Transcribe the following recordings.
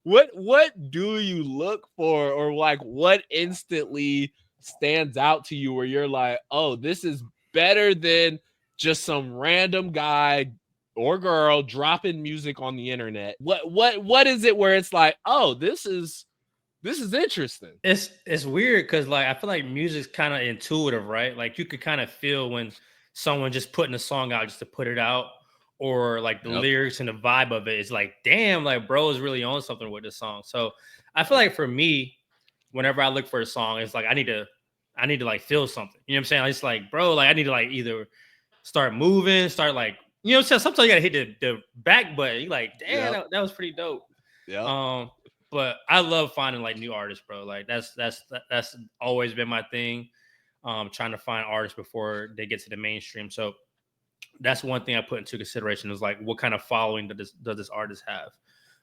what do you look for, or like what instantly stands out to you where you're like, oh, this is better than just some random guy or girl dropping music on the internet? What is it where it's like, oh, this is interesting? It's weird because like I feel like music's kind of intuitive, right? Like you could kind of feel when someone just putting a song out just to put it out, or like the Yep. lyrics and the vibe of it is like, damn, like bro is really on something with this song. So I feel Yep. like for me, whenever I look for a song, it's like I need to like feel something. You know what I'm saying? It's like, bro, like I need to like either start moving, start like, you know what I'm saying? Sometimes you gotta hit the back button. You like, damn, Yep. that was pretty dope. Yep. Um, but I love finding like new artists, bro. Like that's always been my thing. Trying to find artists before they get to the mainstream. So that's one thing I put into consideration is like what kind of following does this artist have?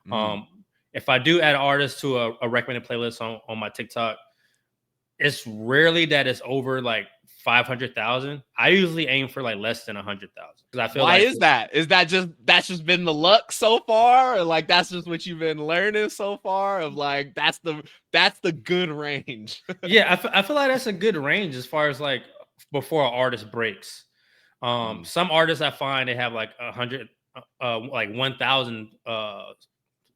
Mm. Um, if I do add artists to a recommended playlist on my TikTok, it's rarely that it's over like 500,000. I usually aim for like less than 100,000 because I feel Why like is that? Is that just that's just been the luck so far, or like that's just what you've been learning so far? Of like that's the good range. yeah, I feel like that's a good range as far as like before an artist breaks. Mm, Some artists I find they have like 100, like 1,000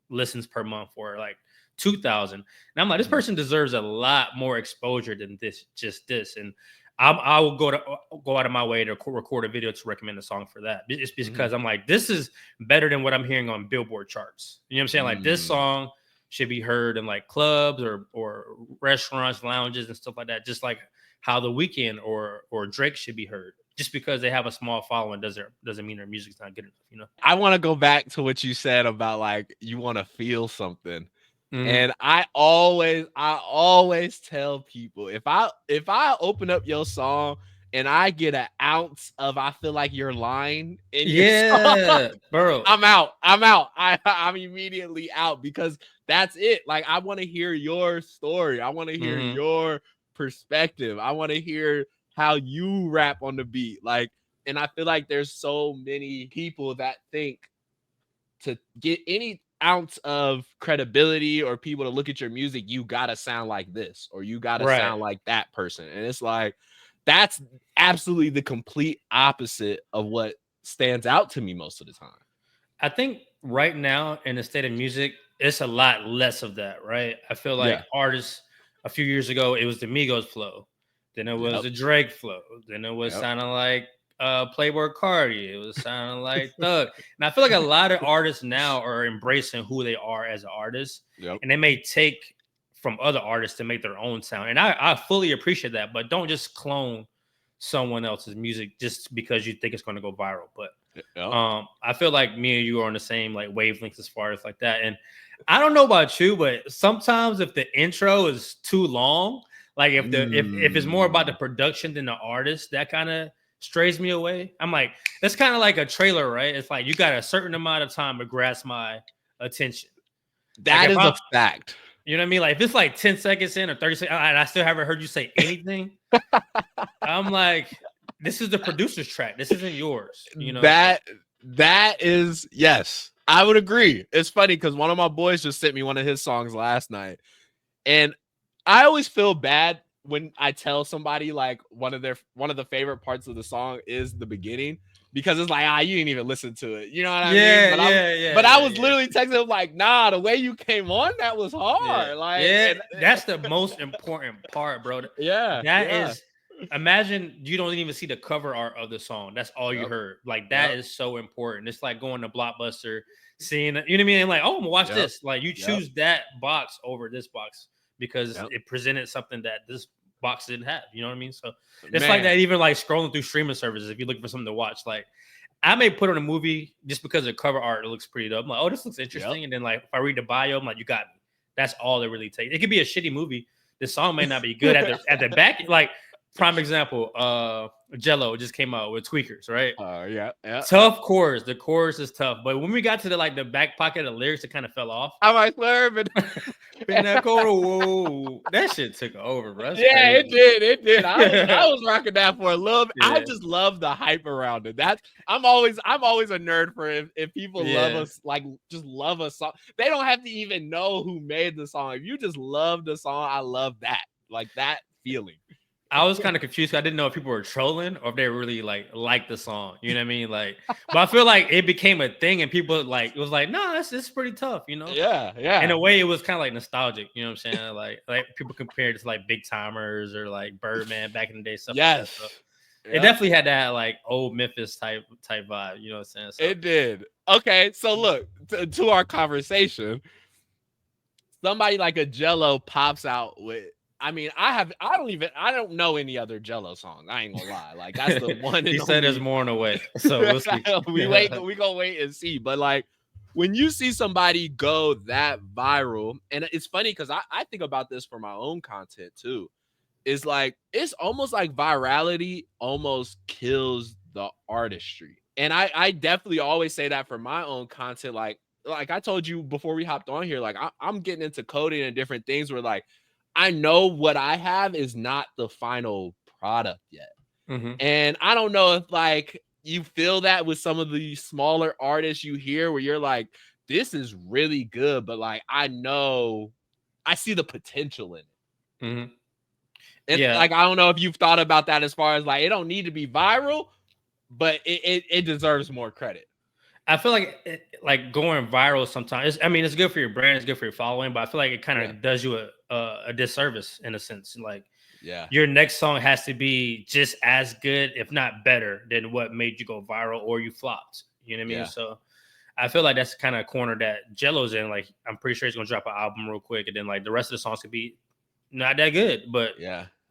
listens per month, or like 2,000. And I'm like, this mhm, person deserves a lot more exposure than this, just this. And I will go out of my way to record a video to recommend a song for that. It's mhm, because I'm like, this is better than what I'm hearing on Billboard charts. You know what I'm saying? Like this mm. song should be heard in like clubs or restaurants, lounges, and stuff like that. Just like how The Weeknd or Drake should be heard. Just because they have a small following doesn't mean their music's not good enough. You know. I want to go back to what you said about like you want to feel something. Mm-hmm. And I always tell people if I open up your song and I get an ounce of I feel like you're lying in your song, Yeah, bro. I'm out. I'm out. I'm immediately out because that's it. Like I want to hear your story. I want to hear Hmm. your perspective. I want to hear how you rap on the beat. Like, and I feel like there's so many people that think to get any ounce of credibility or people to look at your music, you gotta sound like this or you gotta Right. sound like that person. And it's like that's absolutely the complete opposite of what stands out to me most of the time. I think right now in the state of music, it's a lot less of that, right? I feel like Yeah. artists a few years ago, it was the Migos flow, then it was Yep. the Drake flow, then it was Yep. sounding like Playboy Cardi, it was sounding like Thug. And I feel like a lot of artists now are embracing who they are as an artist, Yep. and they may take from other artists to make their own sound. And I fully appreciate that, but don't just clone someone else's music just because you think it's going to go viral. But Yep. I feel like me and you are on the same like wavelengths as far as like that. And I don't know about you, but sometimes if the intro is too long, like if it's more about the Mm. production than the artist, that kind of strays me away. I'm like, it's kind of like a trailer, right? It's like you got a certain amount of time to grasp my attention. Like That if is a I'm, fact. you know what I mean? Like if it's like 10 seconds in or 30 seconds, and I still haven't heard you say anything, I'm like, this is the producer's track. This isn't yours, you know? So that that is yes. I would agree. It's funny because one of my boys just sent me one of his songs last night. And I always feel bad when I tell somebody like one of the favorite parts of the song is the beginning because it's like you didn't even listen to it. You know what I mean? yeah, But I'm yeah, yeah, but I yeah, was yeah. literally texting him like, nah, the way you came on, that was Yeah. hard. Like Yeah. and That's the most important part, bro. yeah, That yeah. is, imagine you don't even see the cover art of the song. That's all you Yep. heard. Like, that Yep. is so important. It's like going to Blockbuster, seeing, you know what I mean? Like, oh, I'm gonna watch Yep. this. Like, you Yep. choose that box over this box because Yep. it presented something that this box didn't have. You know what I mean? So it's like Man. that, even like scrolling through streaming services, if you're looking for something to watch. Like, I may put on a movie just because the cover art looks pretty dope. I'm like, oh, this looks Yep. interesting. And then like if I read the bio, I'm like, you got me. That's all it really takes. It could be a shitty movie. The song may not be good at the back. Like prime example, Jello just came out with Tweakers, right? Yeah. Tough chorus. The chorus is tough, but when we got to the back pocket of the lyrics, it kind of fell off. I might swerve and In that quarter, whoa, that shit took over, bro. That's yeah, crazy. it did. I was rocking that for a little bit. I Yeah. just love the hype around it. I'm always a nerd for if people love us, like just love a song. They don't have to even know who made the song. If you just love the song, I love that. Like that feeling. I was kind of confused. I didn't know if people were trolling or if they really like the song. You know what I mean? Like, but I feel like it became a thing, and people like it was like, no, it's pretty tough. You know? Yeah. In a way, it was kind of like nostalgic. You know what I'm saying? Like people compared it to like Big Timers or like Birdman back in the day. Stuff like that. So it definitely had that like old Memphis type vibe. You know what I'm saying? So, it did. Okay, so look to our conversation. Somebody like a Jello pops out with. I mean, I don't know any other Jello song. I ain't gonna lie. Like that's the one. He said there's more in the way, so we'll see. we gonna wait and see. But like when you see somebody go that viral, and it's funny because I think about this for my own content too. Is like it's almost like virality almost kills the artistry. And I definitely always say that for my own content. Like I told you before we hopped on here, like I'm getting into coding and different things where like I know what I have is not the final product yet. Mm-hmm. And I don't know if like you feel that with some of the smaller artists you hear where you're like, this is really good, but like I know I see the potential in it. Mm-hmm. And like I don't know if you've thought about that as far as like it don't need to be viral, but it deserves more credit. I feel like going viral sometimes. I mean, it's good for your brand, it's good for your following, but I feel like it kind of does you a disservice in a sense. Like, your next song has to be just as good, if not better, than what made you go viral or you flopped. You know what I mean? Yeah. So I feel like that's kind of a corner that Jello's in. Like, I'm pretty sure he's gonna drop an album real quick, and then like the rest of the songs could be not that good, but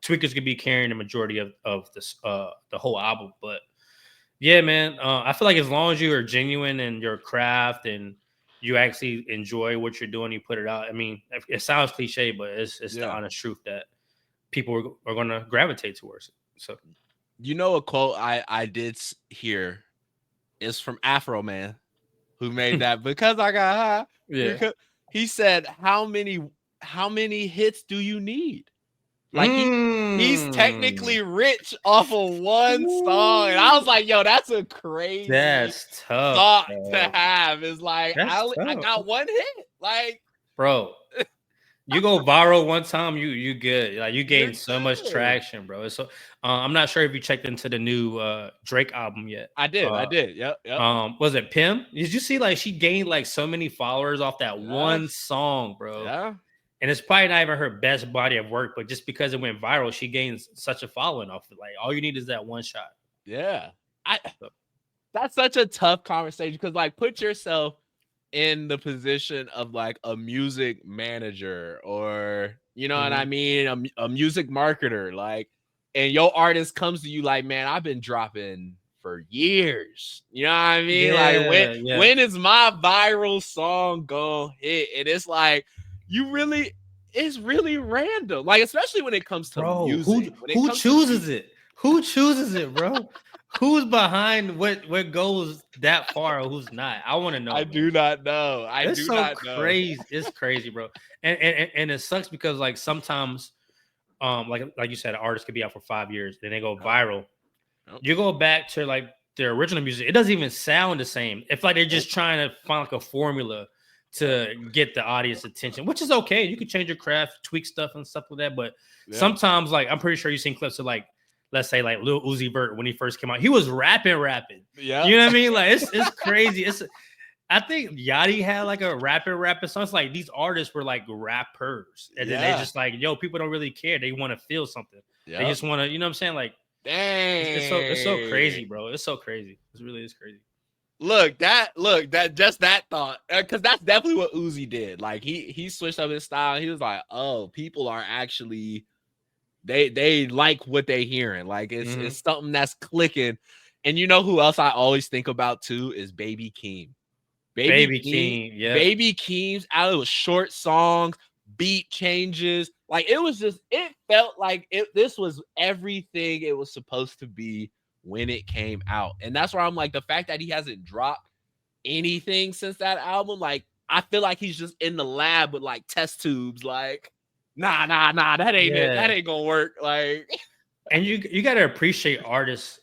Tweakers could be carrying the majority of this the whole album. But yeah, man, I feel like as long as you are genuine in your craft and you actually enjoy what you're doing, you put it out. I mean, it sounds cliche, but it's the honest truth that people are going to gravitate towards it. So, you know, a quote I did hear is from Afro Man, who made that because I got high. Yeah, because he said, "How many hits do you need?" Like he's technically rich off of one song, and I was like, "Yo, that's a crazy that's tough thought to have." Is like I got one hit, like bro. You go viral one time, you good. Like you gain so much traction, bro. So I'm not sure if you checked into the new Drake album yet. I did. Yep. Was it Pim? Did you see like she gained like so many followers off that one song, bro? Yeah. And it's probably not even her best body of work, but just because it went viral, she gains such a following off it. Like all you need is that one shot. Yeah. That's such a tough conversation because like put yourself in the position of like a music manager or you know what I mean, a music marketer, like, and your artist comes to you like, man, I've been dropping for years, you know what I mean, like when is my viral song gonna hit? And it's like it's really random, like especially when it comes to music. Who chooses it? Who chooses it, bro? Who's behind what goes that far or who's not? I want to know. I do not know. It's so crazy. It's crazy, bro. And it sucks because like sometimes, like you said, an artist could be out for 5 years, then they go viral. You go back to like their original music, it doesn't even sound the same. It's like they're just trying to find like a formula to get the audience attention, which is okay. You can change your craft, tweak stuff and stuff like that. But sometimes, like I'm pretty sure you've seen clips of like, let's say like Lil Uzi Vert when he first came out, he was rapping. Yeah, you know what I mean? Like it's crazy. I think Yachty had like a rapping song. It's like these artists were like rappers, and then they just like, yo, people don't really care. They want to feel something. They just want to, you know what I'm saying? Like, dang, it's so crazy, bro. It's so crazy. It really is crazy. Look, that thought, because that's definitely what Uzi did. Like he switched up his style. He was like, oh, people are actually. They like what they hearing. Like it's something that's clicking. And you know who else I always think about too is Baby Keem. Baby Keem, yeah. Baby Keem's out of short songs, beat changes. Like it felt like this was everything it was supposed to be when it came out. And that's why I'm like, the fact that he hasn't dropped anything since that album, like I feel like he's just in the lab with like test tubes, like nah, that ain't it. That ain't gonna work. Like, and you got to appreciate artists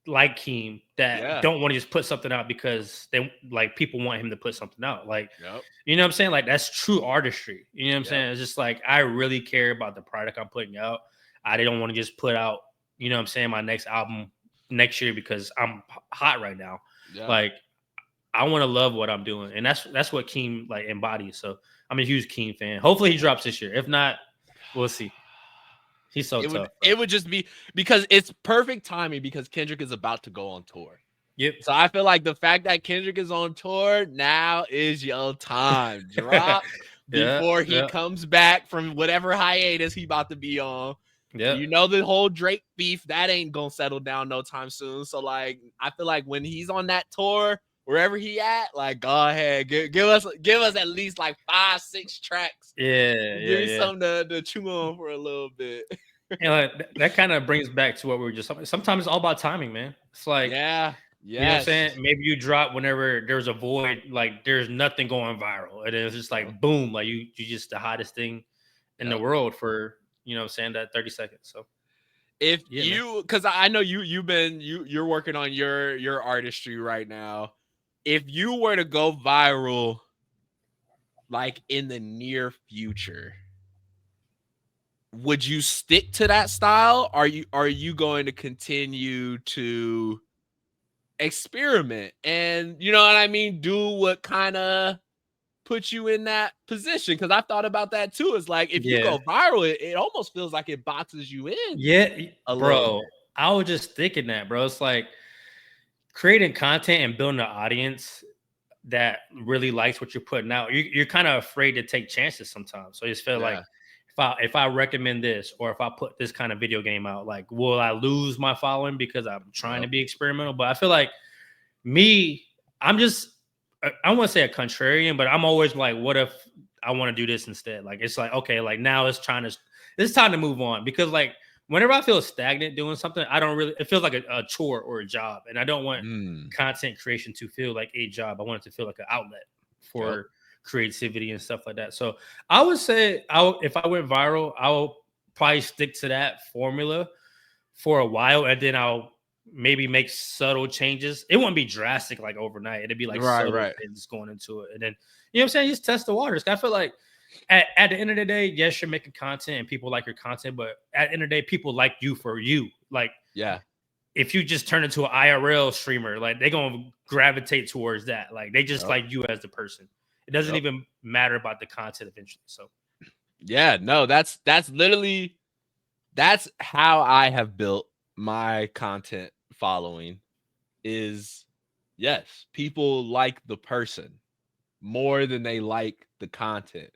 like Keem that yeah, don't want to just put something out because they like people want him to put something out. Like, yep, you know what I'm saying? Like that's true artistry. You know what I'm yep, saying? It's just like I really care about the product I'm putting out. I don't want to just put out, you know what I'm saying, my next album next year because I'm hot right now. yeah. Like I want to love what I'm doing, and that's what Keem like embodies. So I'm a huge Keem fan. Hopefully he drops this year. If not, we'll see. He's so tough, bro. It would just be because it's perfect timing because Kendrick is about to go on tour. Yep. So I feel like the fact that Kendrick is on tour now is your time. Drop before he comes back from whatever hiatus he about to be on. Yeah. You know, the whole Drake beef, that ain't gonna settle down no time soon. So like I feel like when he's on that tour, wherever he at, like go ahead, give us at least like 5-6 tracks. Yeah. Give me something to chew on for a little bit. And like, that kind of brings back to what we were just talking. Sometimes it's all about timing, man. It's like, yeah, you know what I'm saying? Maybe you drop whenever there's a void, like there's nothing going viral. And it's just like boom, like you just the hottest thing in the world for, you know what I'm saying, that 30 seconds. So if you, because I know you're working on your artistry right now. If you were to go viral like in the near future, would you stick to that style? Are you going to continue to experiment and, you know what I mean, do what kind of put you in that position? Because I've thought about that too. It's like if you go viral, it almost feels like it boxes you in. Yeah, a bro. I was just thinking that, bro. It's like creating content and building an audience that really likes what you're putting out. You're kind of afraid to take chances sometimes. So I just feel like if I recommend this or if I put this kind of video game out, like will I lose my following because I'm trying to be experimental? But I feel like I'm just I want to say a contrarian, but I'm always like, what if I want to do this instead? Like it's like, okay, like now it's time to move on because like whenever I feel stagnant doing something, it feels like a chore or a job. And I don't want content creation to feel like a job. I want it to feel like an outlet for creativity and stuff like that. So I would say if I went viral, I will probably stick to that formula for a while. And then I'll maybe make subtle changes. It won't be drastic like overnight. It'd be like subtle things going into it. And then, you know what I'm saying? Just test the waters. I feel like at the end of the day, yes, you're making content and people like your content, but at the end of the day, people like you for you. Like, if you just turn into an IRL streamer, like they're gonna gravitate towards that. Like they just like you as the person. It doesn't even matter about the content eventually. So that's literally how I have built my content following. Is yes, people like the person more than they like the content.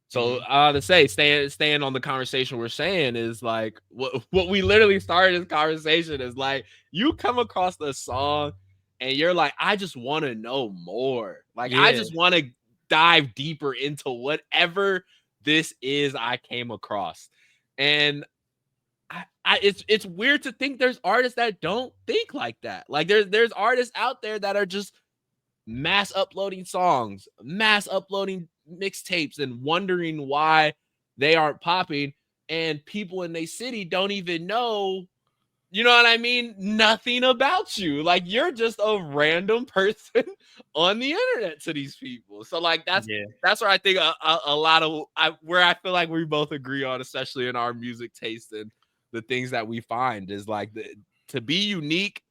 So to say, staying on the conversation we're saying is like what we literally started this conversation is like you come across the song and you're like, I just want to know more. Like I just want to dive deeper into whatever this is I came across. And it's weird to think there's artists that don't think like that. Like there's artists out there that are just mass uploading songs, mass uploading mixtapes, and wondering why they aren't popping. And people in their city don't even know, you know what I mean? Nothing about you. Like you're just a random person on the internet to these people. So like that's where I think a lot of where I feel like we both agree on, especially in our music taste and the things that we find, is like to be unique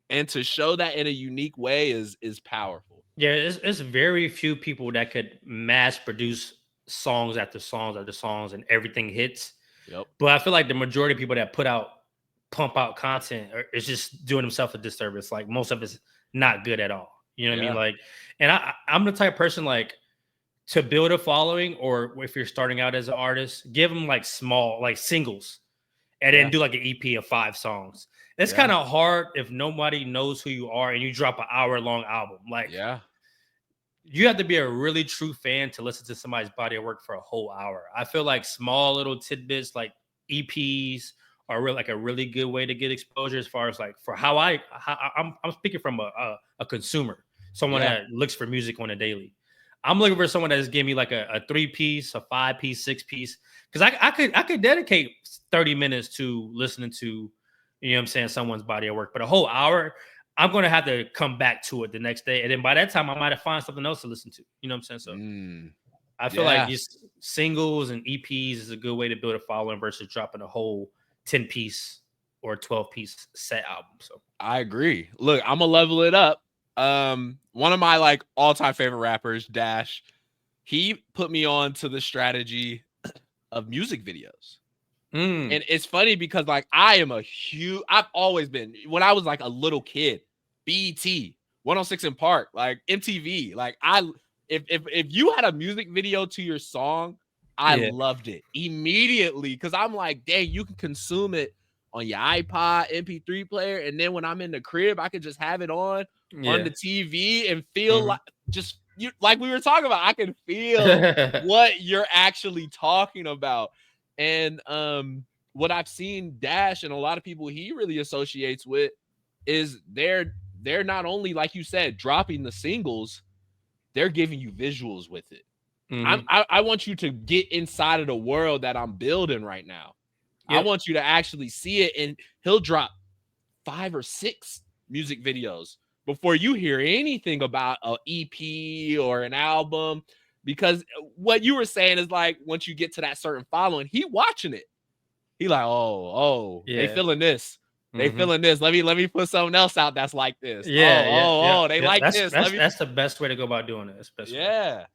and to show that in a unique way is powerful. Yeah, it's very few people that could mass produce songs after songs after songs and everything hits. But I feel like the majority of people that pump out content is just doing themselves a disservice. Like most of it's not good at all. You know what I mean? Like, and I'm the type of person like to build a following, or if you're starting out as an artist, give them like small, like singles, and then do like an EP of 5 songs. It's kind of hard if nobody knows who you are and you drop an hour-long album. Like, you have to be a really true fan to listen to somebody's body of work for a whole hour. I feel like small little tidbits like EPs are really like a really good way to get exposure as far as like for I'm speaking from a consumer, someone Yeah. that looks for music on a daily. I'm looking for someone that's giving me like a 3-piece, a 5-piece, 6-piece. Because I could dedicate 30 minutes to listening to, you know what I'm saying, someone's body of work. But a whole hour, I'm gonna have to come back to it the next day. And then by that time I might have found something else to listen to. You know what I'm saying? So I feel like Yeah, just singles and EPs is a good way to build a following versus dropping a whole 10-piece or 12-piece set album. So I agree. Look, I'm gonna level it up. One of my like all-time favorite rappers, Dash, he put me on to the strategy of music videos. And it's funny because like I've always been, when I was like a little kid, BET, 106 in Park, like MTV, like if you had a music video to your song, I loved it immediately because I'm like, dang, you can consume it on your iPod, MP3 player, and then when I'm in the crib, I could just have it on the TV and feel like just you like we were talking about. I can feel what you're actually talking about. And what I've seen Dash and a lot of people he really associates with is they're not only, like you said, dropping the singles, they're giving you visuals with it. I want you to get inside of the world that I'm building right now. I want you to actually see it, and he'll drop 5 or 6 music videos before you hear anything about an EP or an album. Because what you were saying is like once you get to that certain following, he watching it. He like, they feeling this. They feeling this. Let me put something else out that's like this. They like this. That's the best way to go about doing it, especially. Yeah.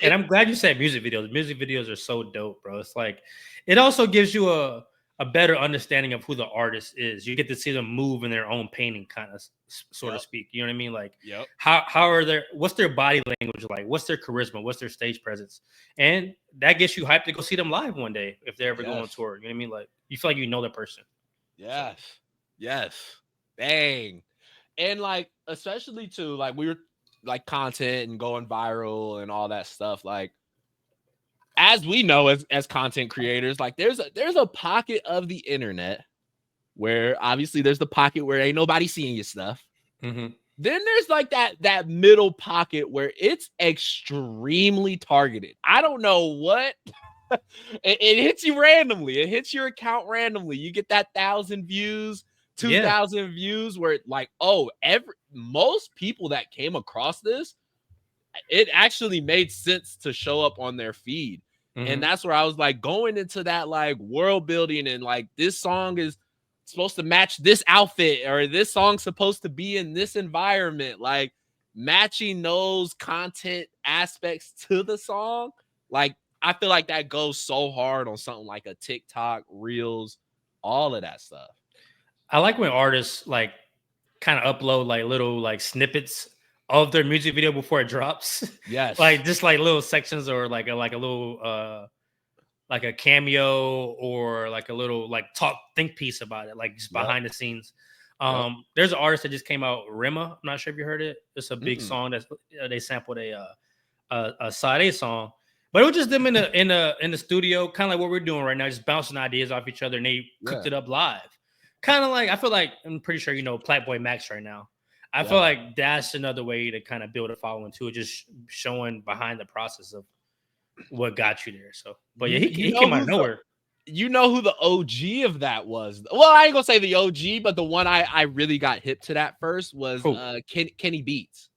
And I'm glad you said music videos. Music videos are so dope, bro. It's like it also gives you a better understanding of who the artist is. You get to see them move in their own painting, kind of sort of speak. You know what I mean? Like how are what's their body language like? What's their charisma? What's their stage presence? And that gets you hyped to go see them live one day if they're ever going on tour. You know what I mean? Like you feel like you know the person. Yes. So. Yes. Dang. And like, especially to like we were like content and going viral and all that stuff. Like, as we know as content creators, like there's a pocket of the internet where obviously there's the pocket where ain't nobody seeing your stuff. Then there's like that middle pocket where it's extremely targeted. I don't know what it hits you randomly. It hits your account randomly. You get that 1,000 views, 2,000 views where like, most people that came across this, it actually made sense to show up on their feed. And that's where I was like going into that like world building and like this song is supposed to match this outfit or this song's supposed to be in this environment, like matching those content aspects to the song. Like I feel like that goes so hard on something like a TikTok, Reels, all of that stuff. I like when artists like kind of upload like little like snippets of their music video before it drops. Yes. Like just like little sections or like a little like a cameo or like a little like think piece about it, like just behind the scenes. There's an artist that just came out, Rima. I'm not sure if you heard it. It's a big song that they sampled a Sade song, but it was just them in the studio, kind of like what we're doing right now, just bouncing ideas off each other, and they cooked it up live. Kind of like I feel like I'm pretty sure you know Platboy Max right now. I feel like that's another way to kind of build a following too, just showing behind the process of what got you there. So, but yeah, he came out of nowhere. You know who the OG of that was? Well, I ain't gonna say the OG, but the one I really got hip to that first was Kenny Beats.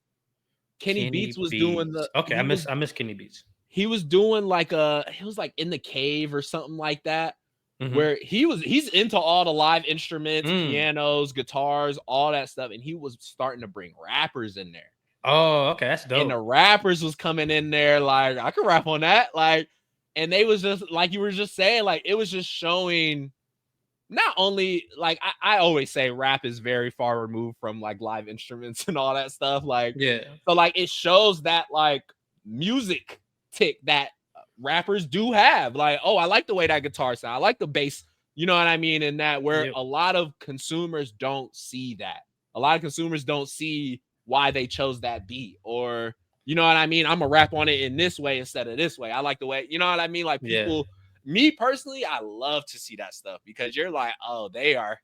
Kenny Beats was doing the I miss Kenny Beats. He was doing like he was like in the cave or something like that. Where he's into all the live instruments, pianos, guitars, all that stuff, and he was starting to bring rappers in there. Oh, okay, that's dope. And the rappers was coming in there like, I could rap on that, like, and they was just like you were just saying, like it was just showing. Not only like I always say, rap is very far removed from like live instruments and all that stuff, like so like it shows that like music tick that rappers do have, like, oh, I like the way that guitar sound, I like the bass, you know what I mean, and that where a lot of consumers don't see that. A lot of consumers don't see why they chose that beat, or you know what I mean? I'm gonna rap on it in this way instead of this way. I like the way, you know what I mean? Like people, me personally, I love to see that stuff because you're like, oh, they're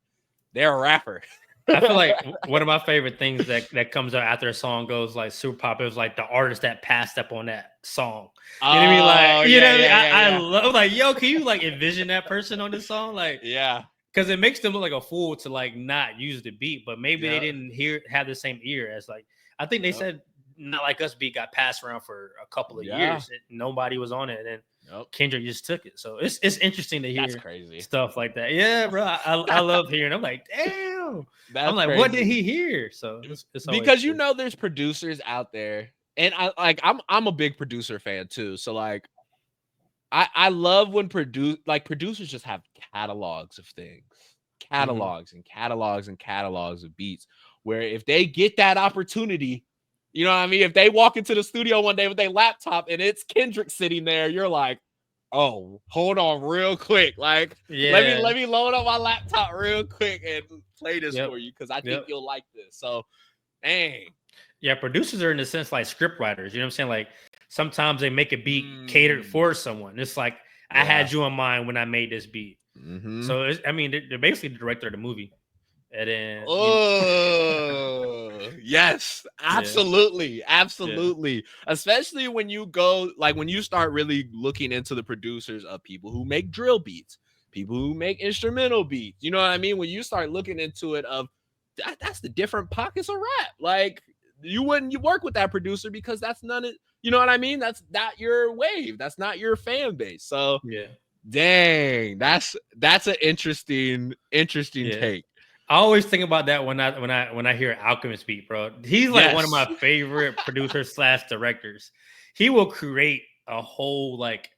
a rapper. I feel like one of my favorite things that comes out after a song goes like super popular is like the artist that passed up on that song. You know what I mean? Like, you know what I mean? I love like, yo, can you like envision that person on this song? Like, yeah, because it makes them look like a fool to like not use the beat, but maybe they didn't have the same ear as like I think they said Not Like Us beat got passed around for a couple of years. Nobody was on it, and then Kendrick just took it. So it's interesting to hear stuff like that. Yeah, bro, I love hearing. I'm like, damn. I'm like, what did he hear? So it's because you know there's producers out there, and I'm a big producer fan too. So like, I love when producers just have catalogs of things, catalogs and catalogs and catalogs of beats. Where if they get that opportunity, you know what I mean? If they walk into the studio one day with their laptop and it's Kendrick sitting there, you're like, oh, hold on real quick. Like, let me load up my laptop real quick and play this for you because I think you'll like this. So, dang. Yeah, producers are in a sense like script writers. You know what I'm saying? Like sometimes they make a beat catered for someone. It's like I had you in mind when I made this beat. So I mean, they're basically the director of the movie. And then yes, absolutely. Especially when you go when you start really looking into the producers of people who make drill beats, people who make instrumental beats. You know what I mean? When you start looking into it, that's the different pockets of rap. Like you work with that producer because that's none of, you know what I mean? That's not your wave. That's not your fan base. So dang, that's an interesting take. I always think about that when I hear Alchemist beat, bro. He's like one of my favorite producers / directors. He will create a whole like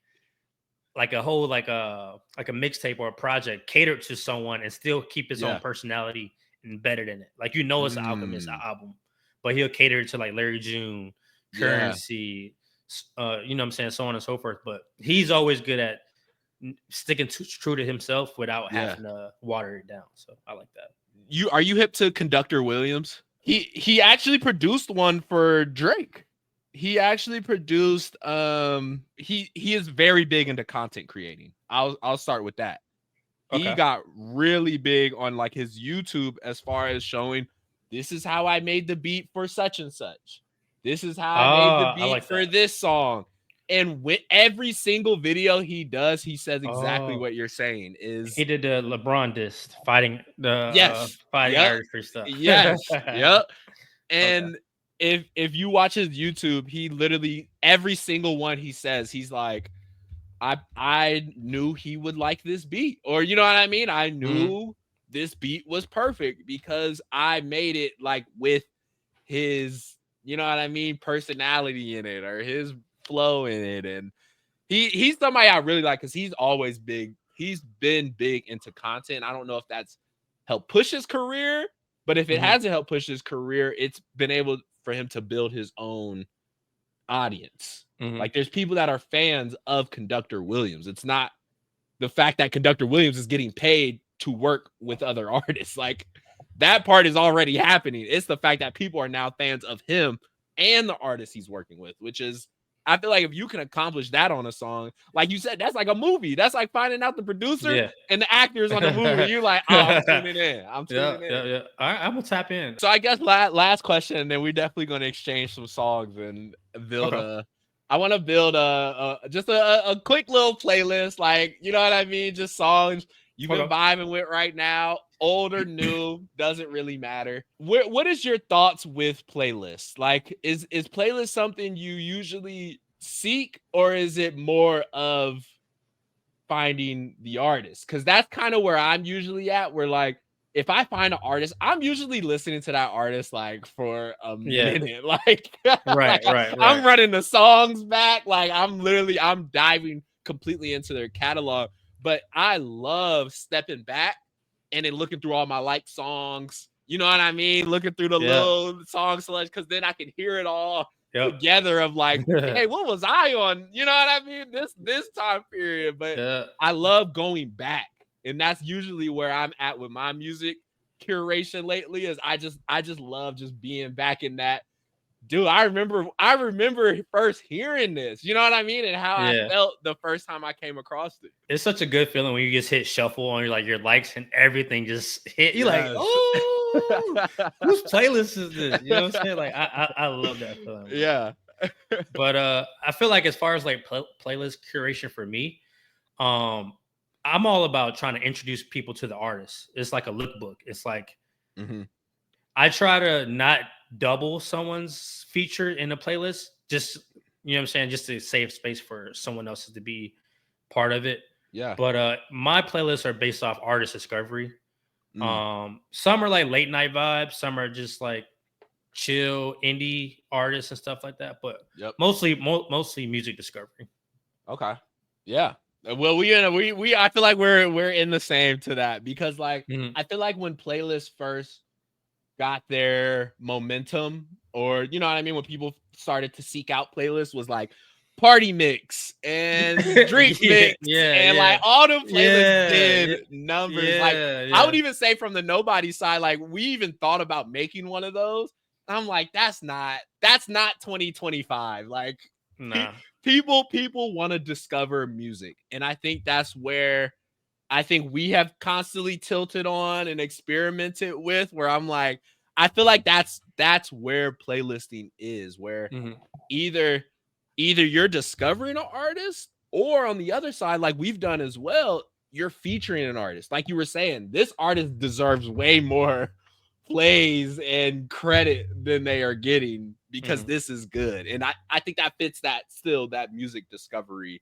a mixtape or a project catered to someone and still keep his own personality embedded in it. Like it's an Alchemist album, but he'll cater it to like Larry June, Currency, you know what I'm saying, so on and so forth. But he's always good at sticking true to himself without having to water it down. So I like that. Are you hip to Conductor Williams? He actually produced one for Drake. He actually produced he is very big into content creating. I'll start with that. He got really big on like his YouTube as far as showing this is how I made the beat for such and such. This is how I made the beat for this song. And with every single video he does, he says exactly what you're saying. Is he did the LeBron diss fighting the fighting Irish stuff? And if you watch his YouTube, he literally every single one he says, he's like, I knew he would like this beat, or you know what I mean? I knew this beat was perfect because I made it like with his, you know what I mean, personality in it or his flow in it. And he's somebody I really like because he's always big. He's been big into content. I don't know if that's helped push his career, but if it hasn't helped push his career, it's been able for him to build his own audience. Like there's people that are fans of Conductor Williams. It's not the fact that Conductor Williams is getting paid to work with other artists. Like that part is already happening. It's the fact that people are now fans of him and the artist he's working with, which is, I feel like if you can accomplish that on a song, like you said, that's like a movie. That's like finding out the producer and the actors on the movie. You're like, oh, I'm tuning in. I'm tuning in. Yeah. All right, I'm gonna tap in. So I guess last question, and then we're definitely going to exchange some songs and build I want to build just a quick little playlist, like, you know what I mean? Just songs you've been vibing with right now, old or new, doesn't really matter. What is your thoughts with playlists? Like, is playlist something you usually seek, or is it more of finding the artist? Because that's kind of where I'm usually at, where like, if I find an artist, I'm usually listening to that artist like for a minute. Like, right. I'm running the songs back. Like I'm diving completely into their catalog. But I love stepping back and then looking through all my like songs. You know what I mean? Looking through the little song selection, because then I can hear it all together of like, hey, what was I on? You know what I mean? This time period. But I love going back. And that's usually where I'm at with my music curation lately, is I just love just being back in that dude, I remember first hearing this. You know what I mean? And how I Yeah. felt the first time I came across it. It's such a good feeling when you just hit shuffle on your likes and everything just hit. You're like, Yes. oh, whose playlist is this? You know what I'm saying? Like I love that feeling, bro. Yeah. But I feel like as far as like playlist curation for me, um, I'm all about trying to introduce people to the artist. It's like a lookbook. It's like Mhm. I try to not double someone's feature in a playlist, just you know what I'm saying, just to save space for someone else to be part of it. Yeah. But my playlists are based off artist discovery. Mm. Some are like late night vibes, some are just like chill indie artists and stuff like that. But Yep. mostly music discovery. Okay. Yeah. Well, we I feel like we're in the same to that because like Mhm. I feel like when playlists first got their momentum, or you know what I mean, when people started to seek out playlists, was like party mix and drink Yeah, mix yeah, and yeah, like all the playlists yeah, did numbers. Like yeah, I would yeah. even say from the nobody side, like we even thought about making one of those. I'm like, that's not 2025. Like Nah. people want to discover music, and I think that's where I think we have constantly tilted on and experimented with, where I'm like, I feel like that's where playlisting is, where Mhm. either you're discovering an artist, or on the other side, like we've done as well, you're featuring an artist. Like you were saying, this artist deserves way more plays and credit than they are getting because Mhm. this is good. And I think that fits that still that music discovery